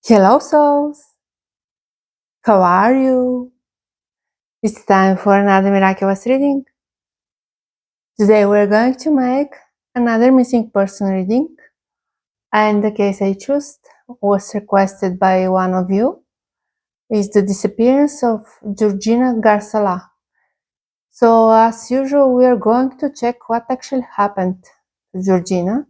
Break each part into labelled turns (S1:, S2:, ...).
S1: Hello souls! How are you? It's time for another miraculous reading. Today we're going to make another missing person reading, and the case I chose was requested by one of you. Is the disappearance of GEORGINA GHARSALLAH. So as usual we are going to check what actually happened to GEORGINA,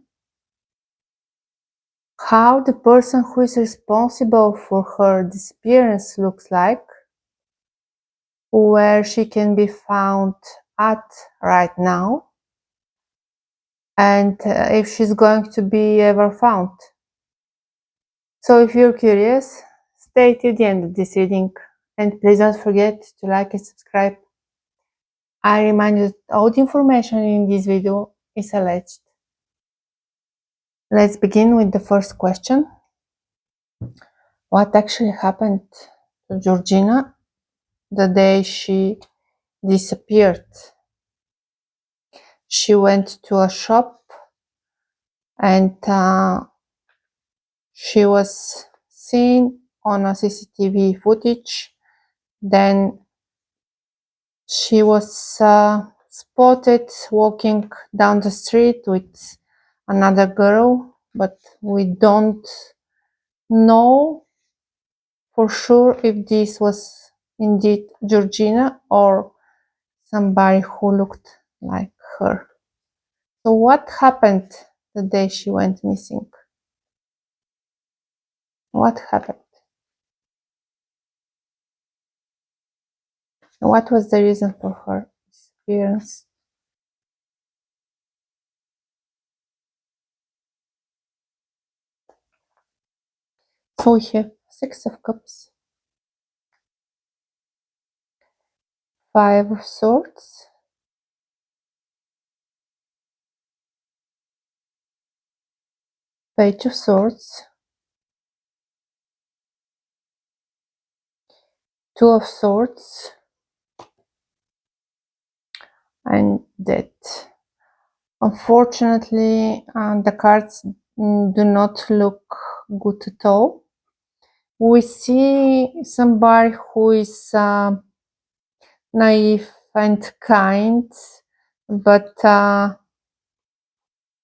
S1: how the person who is responsible for her disappearance looks like, where she can be found at right now, and if she's going to be ever found. So if you're curious, stay till the end of this reading, and please don't forget to like and subscribe. I remind you that all the information in this video is alleged. Let's begin with the first question. What actually happened to GEORGINA the day she disappeared? She went to a shop and she was seen on a CCTV footage. Then she was spotted walking down the street with another girl, but we don't know for sure if this was indeed GEORGINA or somebody who looked like her. So what happened the day she went missing? What happened? What was the reason for her disappearance? So we have Six of Cups, Five of Swords, Page of Swords, Two of Swords, and Death. Unfortunately, the cards do not look good at all. We see somebody who is naive and kind, but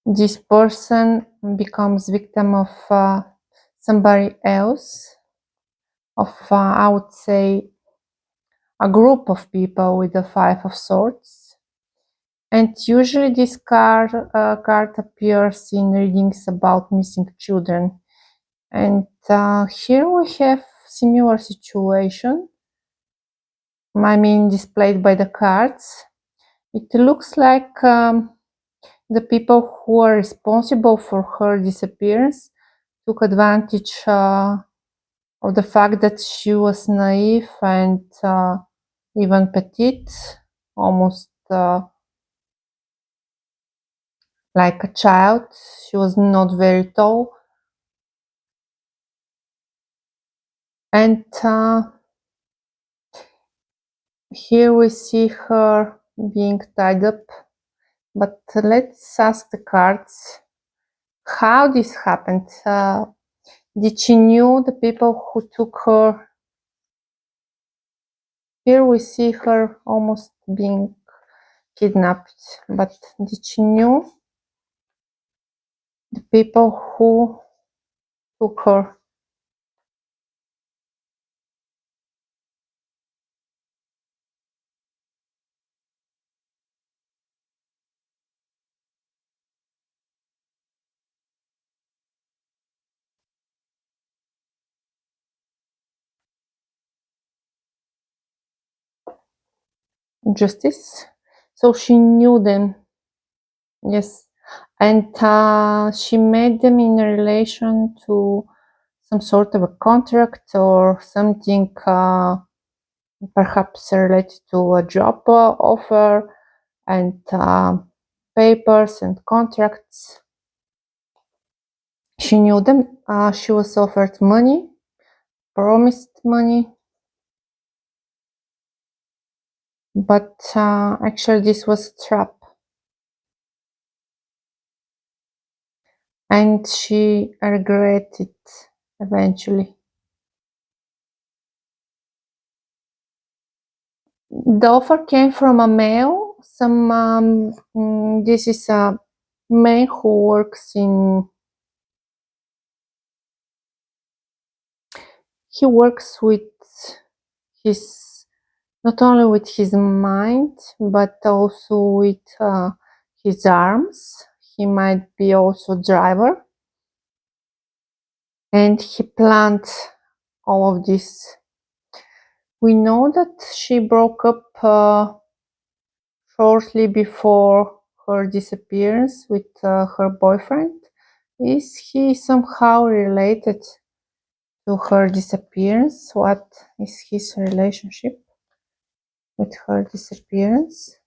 S1: this person becomes victim of somebody else, of I would say a group of people with the Five of Swords. And usually this card appears in readings about missing children. And here we have similar situation, I mean displayed by the cards. It looks like the people who are responsible for her disappearance took advantage of the fact that she was naive and even petite, almost like a child. She was not very tall, and here we see her being tied up. But let's ask the cards how this happened. Did she knew the people who took her? Here we see her almost being kidnapped, but did she knew the people who took her? Justice. So she knew them, yes, and she made them in relation to some sort of a contract or something, perhaps related to a job offer and papers and contracts. She knew them. She was offered money, promised money, but actually this was a trap, and she regretted it eventually. The offer came from a male. This is a man who works in. He works with his, not only with his mind, but also with his arms. He might be also driver, and he planned all of this. We know that she broke up shortly before her disappearance with her boyfriend. Is he somehow related to her disappearance? What is his relationship with her disappearance?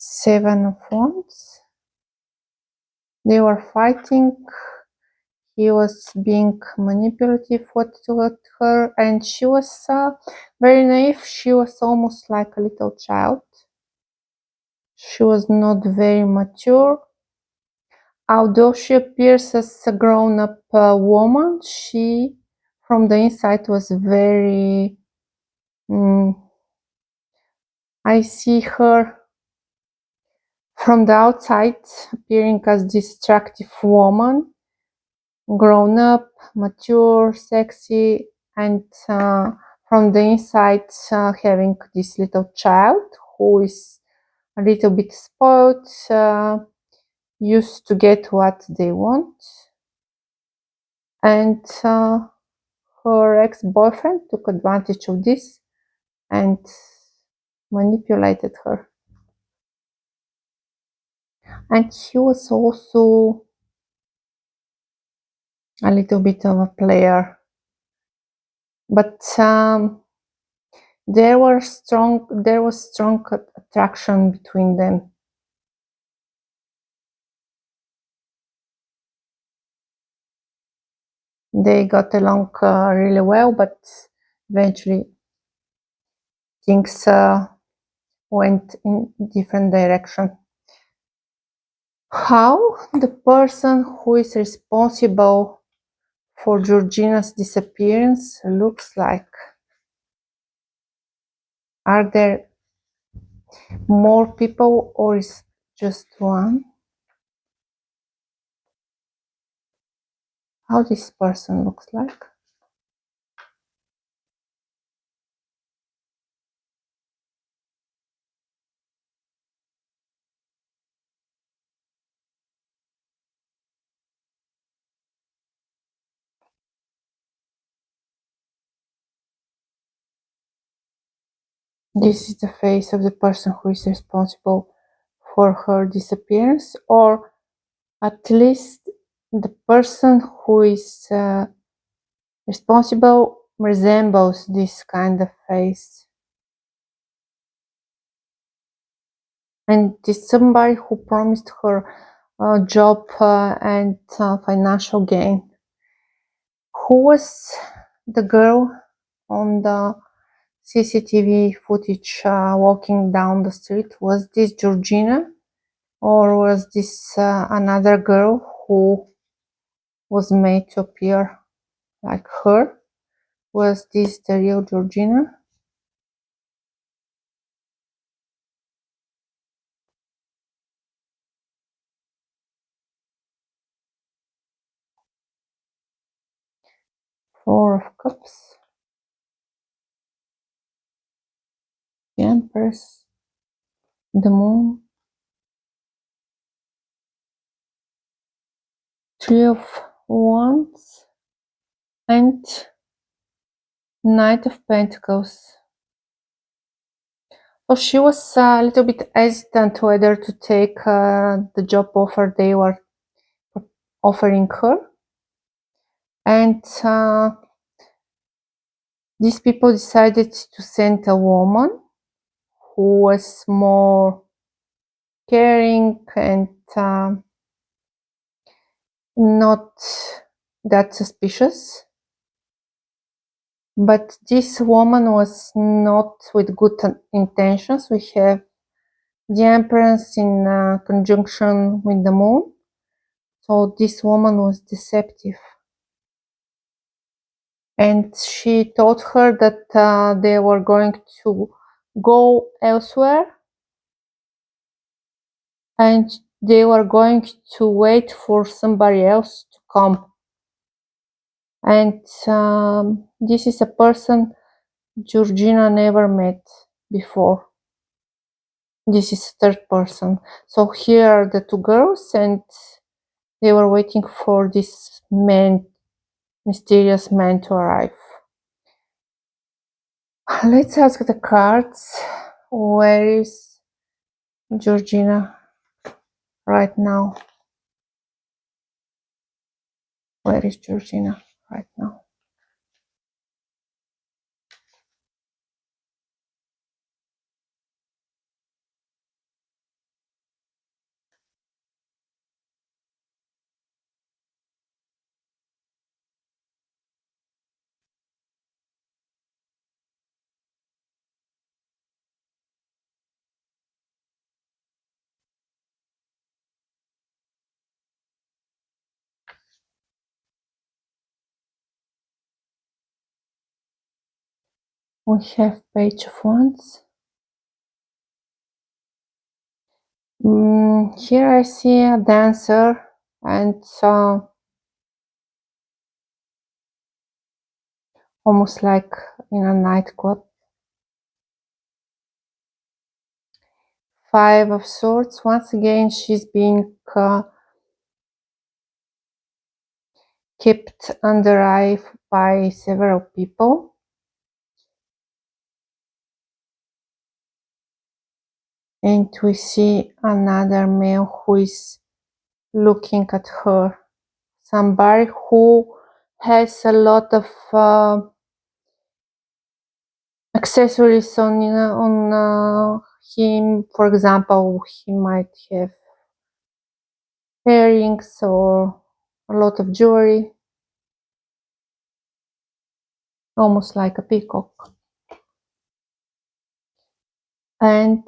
S1: Seven of Wands. They were fighting. He was being manipulative toward her, and she was very naive. She was almost like a little child. She was not very mature. Although she appears as a grown-up woman, she, from the inside, was very. I see her from the outside appearing as this attractive woman, grown up, mature, sexy, and from the inside having this little child who is a little bit spoiled, used to get what they want. And her ex-boyfriend took advantage of this and manipulated her. And he was also a little bit of a player, but there was strong attraction between them. They got along really well, but eventually things went in different direction. How the person who is responsible for Georgina's disappearance looks like? Are there more people or is just one? How this person looks like? This is the face of the person who is responsible for her disappearance, or at least the person who is responsible resembles this kind of face. And it's somebody who promised her a job and financial gain. Who was the girl on the CCTV footage walking down the street? Was this Georgina, or was this another girl who was made to appear like her? Was this the real Georgina? Four of Cups, the Empress, the Moon, Three of Wands, and Knight of Pentacles. So she was a little bit hesitant whether to take the job offer they were offering her. And these people decided to send a woman who was more caring and not that suspicious. But this woman was not with good intentions. We have the Empress in conjunction with the Moon. So this woman was deceptive. And she told her that they were going to go elsewhere and they were going to wait for somebody else to come. And this is a person Georgina never met before. This is third person. So here are the two girls and they were waiting for this man, mysterious man, to arrive. Let's ask the cards. Where is Georgina right now? Where is Georgina right now? We have Page of Wands. Here I see a dancer and almost like in a nightclub. Five of Swords. Once again, she's being kept under eye by several people. And we see another male who is looking at her. Somebody who has a lot of accessories on him. For example, he might have earrings or a lot of jewelry, almost like a peacock. And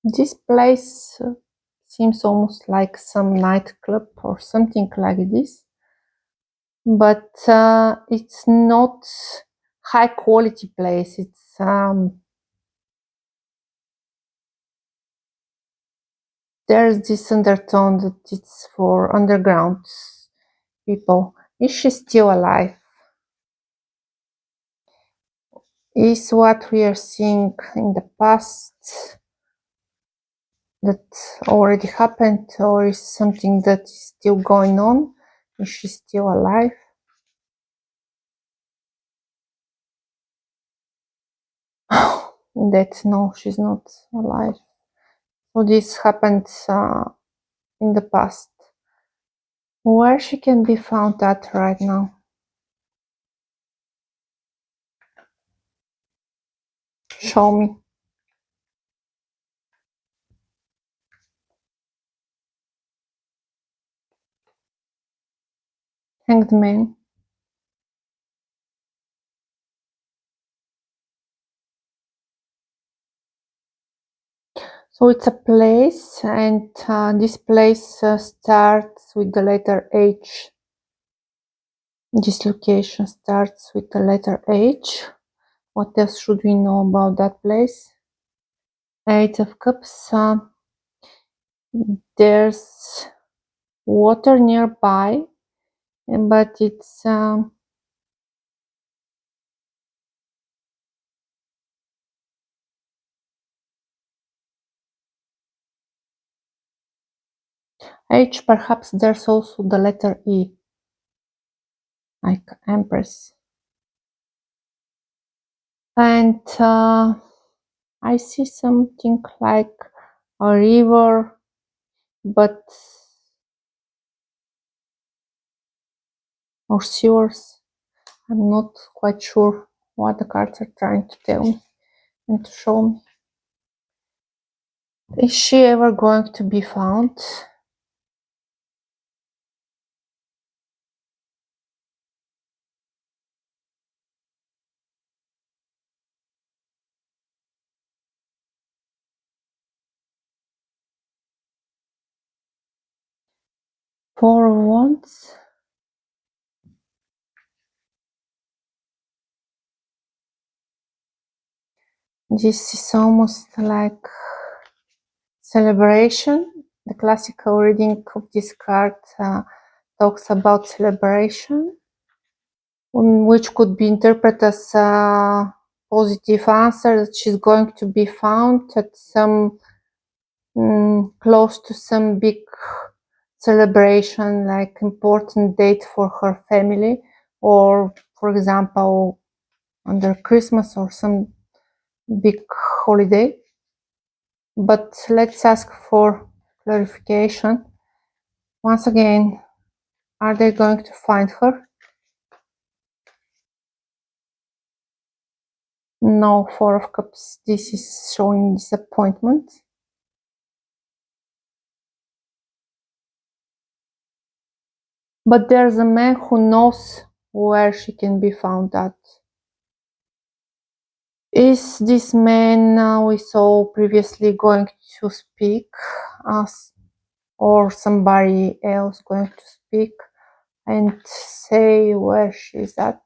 S1: this place seems almost like some nightclub or something like this, but it's not high quality place. It's there's this undertone that it's for underground people. Is she still alive? Is what we are seeing in the past that already happened, or is something that is still going on? Is she still alive? That no, she's not alive. So this happened in the past. Where she can be found at right now? Show me. Hanged Man. So it's a place, and this place starts with the letter H. This location starts with the letter H. What else should we know about that place? Eight of Cups. There's water nearby, but it's H. Perhaps there's also the letter E, like Empress. And I see something like a river, but or sewers. I'm not quite sure what the cards are trying to tell me and to show me. Is she ever going to be found? Four of Wands. This is almost like celebration. The classical reading of this card talks about celebration, which could be interpreted as a positive answer that she's going to be found at some close to some big celebration, like important date for her family, or for example under Christmas or some big holiday. But let's ask for clarification. Once again, are they going to find her? No, Four of Cups. This is showing disappointment. But there's a man who knows where she can be found at. Is this man we saw previously going to speak us, or somebody else going to speak and say where she's at?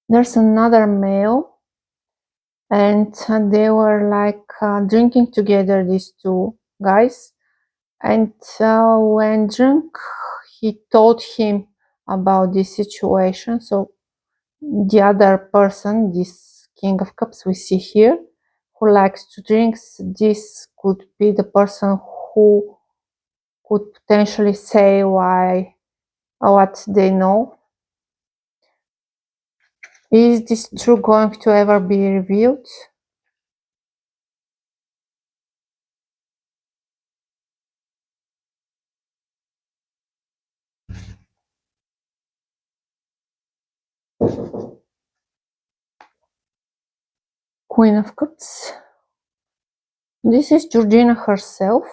S1: There's another male, and they were like drinking together, these two guys, and when drunk he told him about this situation. So the other person, this King of Cups we see here, who likes to drink, this could be the person who could potentially say what they know. Is this truth going to ever be revealed? Queen of Cups. This is Georgina herself.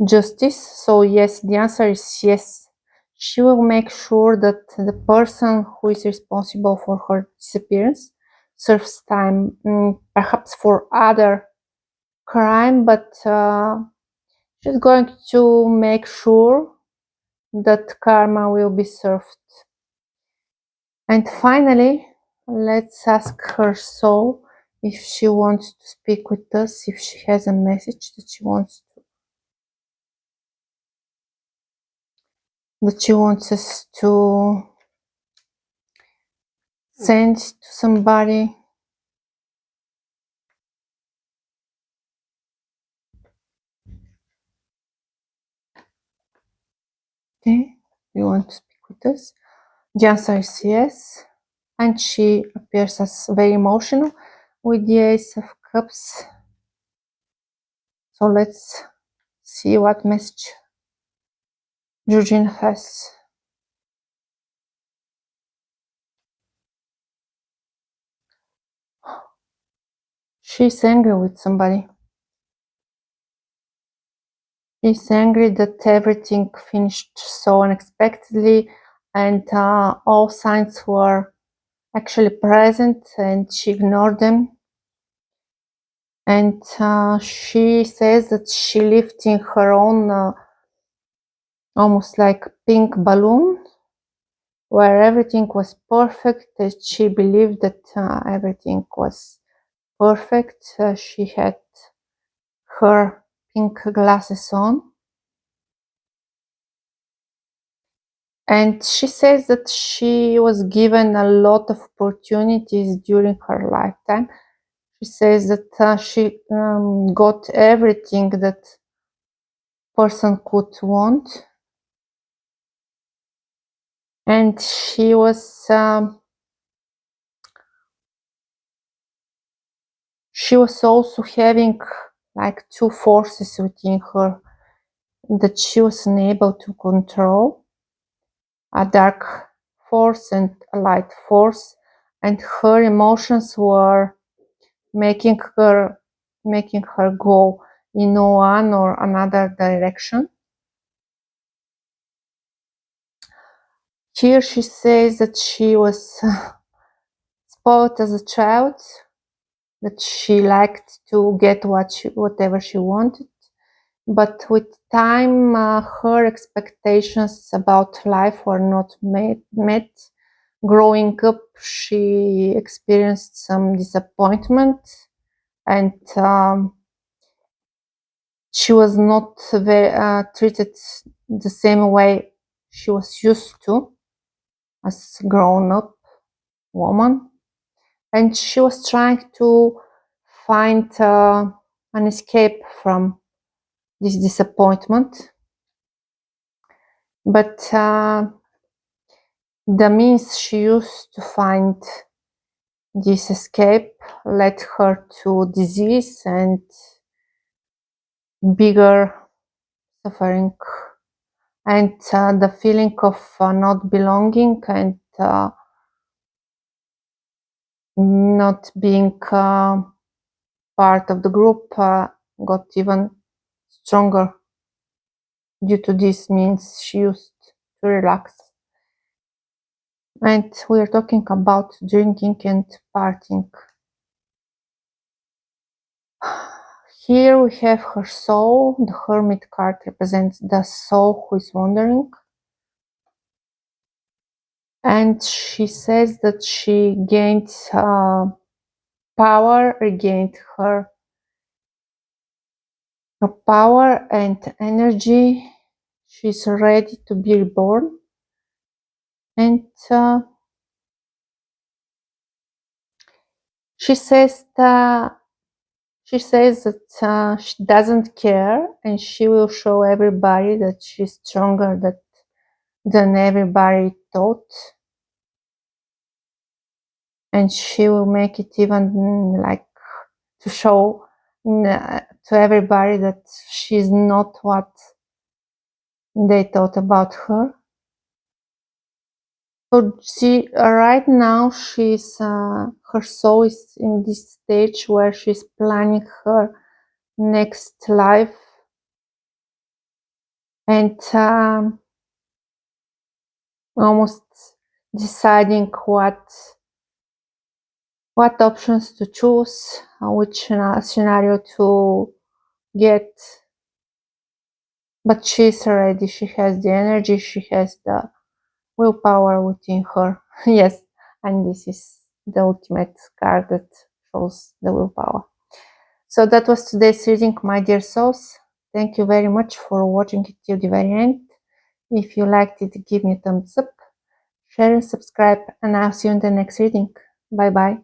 S1: Justice. So yes, the answer is yes. She will make sure that the person who is responsible for her disappearance serves time, perhaps for other crime, but she's going to make sure that karma will be served. And finally, let's ask her soul if she wants to speak with us, if she has a message that she wants us to send to somebody. Okay, you want to speak with us? The answer is yes. And she appears as very emotional with the Ace of Cups. So let's see what message Georgina has. She's angry with somebody. She's angry that everything finished so unexpectedly, and all signs were actually present and she ignored them. And she says that she lived in her own almost like pink balloon where everything was perfect, that she believed that everything was perfect. She had her pink glasses on. And she says that she was given a lot of opportunities during her lifetime. She says that she got everything that person could want. And she was also having like two forces within her that she was unable to control, a dark force and a light force, and her emotions were making her go in one or another direction. Here she says that she was spoiled as a child, that she liked to get whatever she wanted. But with time, her expectations about life were not met. Growing up, she experienced some disappointment, and she was not treated the same way she was used to as a grown-up woman. And she was trying to find an escape from this disappointment. But the means she used to find this escape led her to disease and bigger suffering, and the feeling of not belonging and not being part of the group got even stronger. Due to this means she used to relax. And we are talking about drinking and partying. Here we have her soul. The Hermit card represents the soul who is wandering. And she says that she gained power, regained her power and energy. She's ready to be reborn. And she says that she doesn't care, and she will show everybody that she's stronger than everybody thought. And she will make it even like to show to everybody that she's not what they thought about her. So right now she's her soul is in this stage where she's planning her next life, and almost deciding what options to choose, which scenario to get. But she's ready. She has the energy. She has the willpower within her. Yes, and this is the ultimate card that shows the willpower. So that was today's reading, my dear souls. Thank you very much for watching it till the very end. If you liked it, give me a thumbs up, share and subscribe, and I'll see you in the next reading. Bye bye.